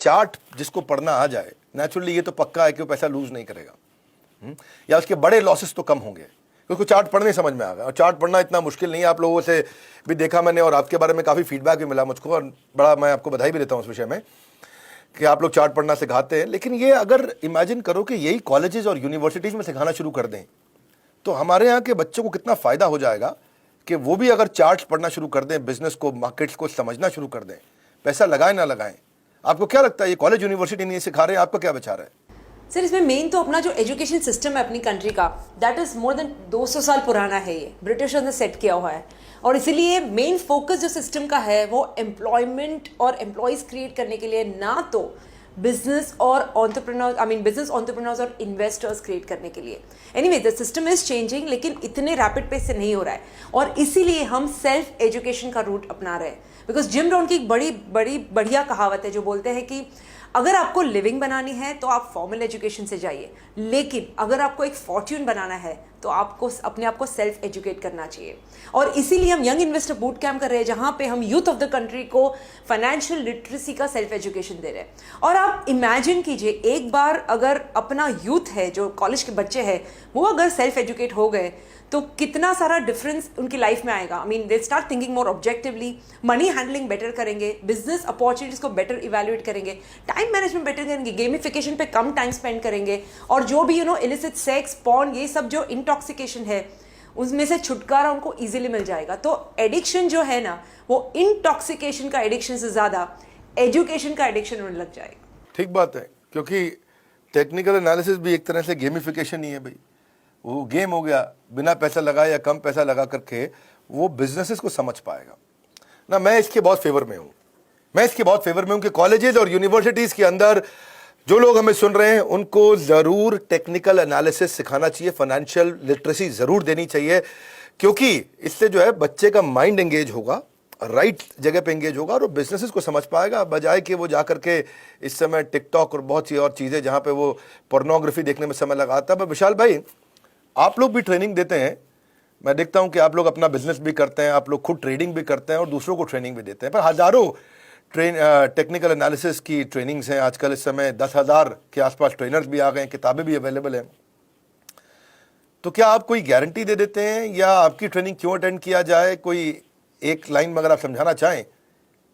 Chart जिसको पढ़ना आ जाए नेचुरली ये तो पक्का है कि वो पैसा लूज नहीं करेगा, या उसके बड़े लॉसेस तो कम होंगे क्योंकि चार्ट पढ़ने समझ में आ गया। और चार्ट पढ़ना इतना मुश्किल नहीं है, आप लोगों से भी देखा मैंने और आपके बारे में काफ़ी फीडबैक भी मिला मुझको, और बड़ा मैं आपको बधाई भी देता हूँ उस विषय में कि आप लोग चार्ट पढ़ना सिखाते हैं। लेकिन ये अगर इमेजिन करो कि यही कॉलेजेस और यूनिवर्सिटीज़ में सिखाना शुरू कर दें तो हमारे यहाँ के बच्चों को कितना फ़ायदा हो जाएगा कि वो भी अगर चार्ट्स पढ़ना शुरू कर दें, बिजनेस को, मार्केट्स को समझना शुरू कर दें, पैसा लगाएं ना लगाएं। आपको क्या लगता है ये कॉलेज यूनिवर्सिटी नहीं सिखा रहे हैं, आपका क्या विचार है? सर इसमें मेन तो अपना जो एजुकेशन सिस्टम है अपनी कंट्री का, दैट इज मोर देन 200 साल पुराना है। ये ब्रिटिशर्स ने सेट किया हुआ है और इसीलिए मेन फोकस जो सिस्टम का है वो एम्प्लॉयमेंट और एम्प्लॉयज क्रिएट करने के लिए, ना तो बिजनेस और बिजनेस एंटरप्रेन्योर्स और इन्वेस्टर्स क्रिएट करने के लिए। Anyway the system is changing, लेकिन इतने रैपिड पेस से नहीं हो रहा है और इसीलिए हम सेल्फ एजुकेशन का रूट अपना रहे हैं। बिकॉज जिम रोहन की एक बड़ी बढ़िया कहावत है जो बोलते हैं कि अगर आपको लिविंग बनानी है तो आप फॉर्मल एजुकेशन से जाइए, लेकिन अगर आपको एक फॉर्च्यून बनाना है तो आपको अपने आप को सेल्फ एजुकेट करना चाहिए। और इसीलिए हम यंग इन्वेस्टर बूट कैम्प कर रहे हैं जहां पे हम यूथ ऑफ द कंट्री को फाइनेंशियल लिटरेसी का सेल्फ एजुकेशन दे रहे हैं। और आप इमेजिन कीजिए, एक बार अगर अपना यूथ है जो कॉलेज के बच्चे हैं वो अगर सेल्फ एजुकेट हो गए तो कितना सारा डिफरेंस उनकी लाइफ में आएगा। They start thinking more objectively, money handling better करेंगे, बिजनेस अपॉर्चुनिटीज को बेटर इवेल्युएट करेंगे, टाइम मैनेजमेंट बेटर करेंगे, गेमिफिकेशन पे कम टाइम स्पेंड करेंगे और जो भी इलिसिट सेक्स, पॉर्न, ये सब जो इंटॉक्सिकेशन है उसमें से छुटकारा उनको इजीली मिल जाएगा। तो एडिक्शन जो है ना वो इंटॉक्सिकेशन का एडिक्शन से ज्यादा एजुकेशन का एडिक्शन उन्हें लग जाएगा। ठीक बात है, क्योंकि टेक्निकल एनालिसिस भी एक तरह से गेमिफिकेशन ही है भाई। वो गेम हो गया, बिना पैसा लगाए या कम पैसा लगा करके वो बिजनेसेस को समझ पाएगा ना। मैं इसके बहुत फेवर में हूँ कि कॉलेजेस और यूनिवर्सिटीज़ के अंदर जो लोग हमें सुन रहे हैं उनको ज़रूर टेक्निकल एनालिसिस सिखाना चाहिए, फाइनेंशियल लिटरेसी ज़रूर देनी चाहिए, क्योंकि इससे जो है बच्चे का माइंड एंगेज होगा, राइट जगह पे एंगेज होगा और वो बिजनेसेस को समझ पाएगा, बजाय कि वो जा करके इस समय टिकटॉक और बहुत सी और चीज़ें जहाँ पे वो पोर्नोग्राफी देखने में समय लगाता है। पर विशाल भाई, आप लोग भी ट्रेनिंग देते हैं, मैं देखता हूं कि आप लोग अपना बिजनेस भी करते हैं, आप लोग खुद ट्रेडिंग भी करते हैं और दूसरों को ट्रेनिंग भी देते हैं। पर हज़ारों टेक्निकल एनालिसिस की ट्रेनिंग्स हैं आजकल। इस समय 10,000 के आसपास ट्रेनर्स भी आ गए हैं, किताबें भी अवेलेबल हैं। तो क्या आप कोई गारंटी दे देते हैं या आपकी ट्रेनिंग क्यों अटेंड किया जाए? कोई एक लाइन में अगर आप समझाना चाहें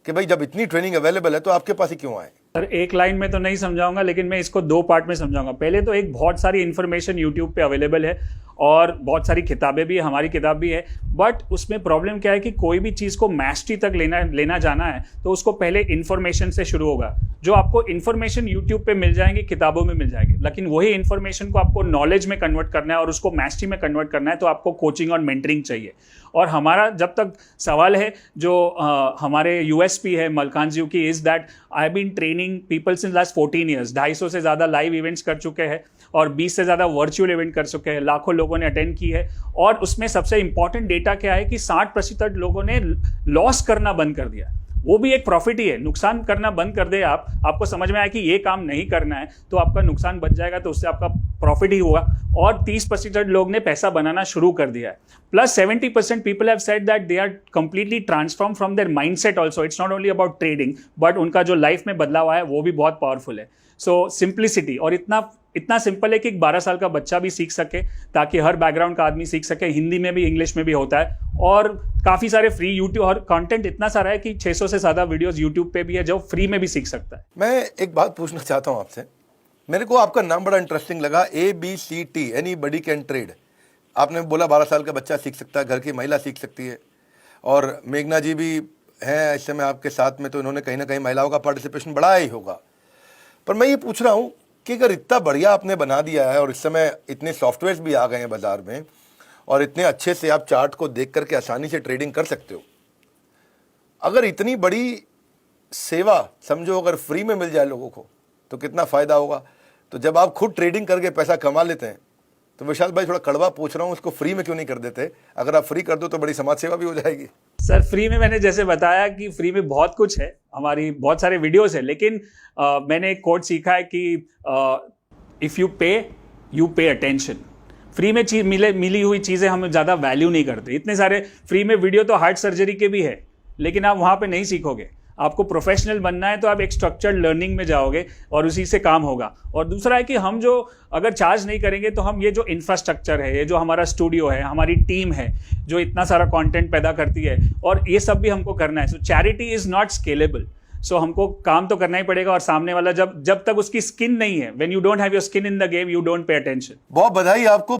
कि भाई जब इतनी ट्रेनिंग अवेलेबल है तो आपके पास ही क्यों आए? सर एक लाइन में तो नहीं समझाऊंगा, लेकिन मैं इसको 2 पार्ट में समझाऊंगा। पहले तो एक बहुत सारी इन्फॉर्मेशन यूट्यूब पे अवेलेबल है और बहुत सारी किताबें भी है, हमारी किताब भी है, बट उसमें प्रॉब्लम क्या है कि कोई भी चीज़ को मैस्टरी तक लेना जाना है तो उसको पहले इन्फॉर्मेशन से शुरू होगा। जो आपको इन्फॉर्मेशन यूट्यूब पे मिल जाएंगी, किताबों में मिल जाएगी, लेकिन वही इन्फॉर्मेशन को आपको नॉलेज में कन्वर्ट करना है और उसको मैस्टरी में कन्वर्ट करना है तो आपको कोचिंग और मेंटरिंग चाहिए। और हमारा जब तक सवाल है जो हमारे यूएसपी है मलकान जी की, is that I have been training people since last 14 years. 250 से ज़्यादा लाइव इवेंट्स कर चुके हैं और 20 से ज़्यादा वर्चुअल इवेंट कर चुके हैं, लाखों लोगों ने अटेंड की है। और उसमें सबसे इंपॉर्टेंट डेटा क्या है कि 60% लोगों ने लॉस करना बंद कर दिया। वो भी एक प्रॉफिट ही है। नुकसान करना बंद कर दे आपको समझ में आया कि ये काम नहीं करना है तो आपका नुकसान बच जाएगा, तो उससे आपका प्रॉफिट ही होगा। और 30% लोग ने पैसा बनाना शुरू कर दिया है। Plus 70% people have said that they are completely transform from their mindset also. It's not only about trading, but उनका जो लाइफ में बदलाव आया वो भी बहुत पावरफुल है। सो सिंप्लिसिटी, और इतना सिंपल है कि 12 साल का बच्चा भी सीख सके, ताकि हर बैकग्राउंड का आदमी सीख सके। हिंदी में भी, इंग्लिश में भी होता है और काफ़ी सारे फ्री यूट्यूब और कंटेंट इतना सारा है कि 600 से ज़्यादा वीडियोस यूट्यूब पे भी है जो फ्री में भी सीख सकता है। मैं एक बात पूछना चाहता हूँ आपसे, मेरे को आपका नाम बड़ा इंटरेस्टिंग लगा, ABCT, एनीबडी कैन ट्रेड। आपने बोला 12 साल का बच्चा सीख सकता है, घर की महिला सीख सकती है, और मेघना जी भी हैं इस समय आपके साथ में, तो इन्होंने कहीं ना कहीं महिलाओं का पार्टिसिपेशन बढ़ाया ही होगा। पर मैं ये पूछ रहा हूँ कि अगर इतना बढ़िया आपने बना दिया है और इस समय इतने सॉफ्टवेयर्स भी आ गए हैं बाज़ार में और इतने अच्छे से आप चार्ट को देख करके आसानी से ट्रेडिंग कर सकते हो, अगर इतनी बड़ी सेवा समझो अगर फ्री में मिल जाए लोगों को तो कितना फ़ायदा होगा। तो जब आप खुद ट्रेडिंग करके पैसा कमा लेते हैं तो विशाल भाई, थोड़ा कड़वा पूछ रहा हूँ, उसको फ्री में क्यों नहीं कर देते? अगर आप फ्री कर दो तो बड़ी समाज सेवा भी हो जाएगी। सर फ्री में मैंने जैसे बताया कि फ्री में बहुत कुछ है, हमारी बहुत सारे वीडियोस है, लेकिन मैंने एक कोट सीखा है कि if you pay attention. Free में मिली हुई चीज़ें हम ज़्यादा वैल्यू नहीं करते। इतने सारे फ्री में वीडियो तो हार्ट सर्जरी के भी है, लेकिन आप वहाँ पे नहीं सीखोगे। आपको प्रोफेशनल बनना है तो आप एक स्ट्रक्चर्ड लर्निंग में जाओगे और उसी से काम होगा। और दूसरा है कि हम जो अगर चार्ज नहीं करेंगे तो हम ये जो इंफ्रास्ट्रक्चर है, ये जो हमारा स्टूडियो है, हमारी टीम है जो इतना सारा कंटेंट पैदा करती है, और ये सब भी हमको करना है। सो चैरिटी इज नॉट स्केलेबल। सो हमको काम तो करना ही पड़ेगा, और सामने वाला जब तक उसकी स्किन नहीं है, when you don't have your skin in the game, you don't pay attention. बहुत बधाई आपको।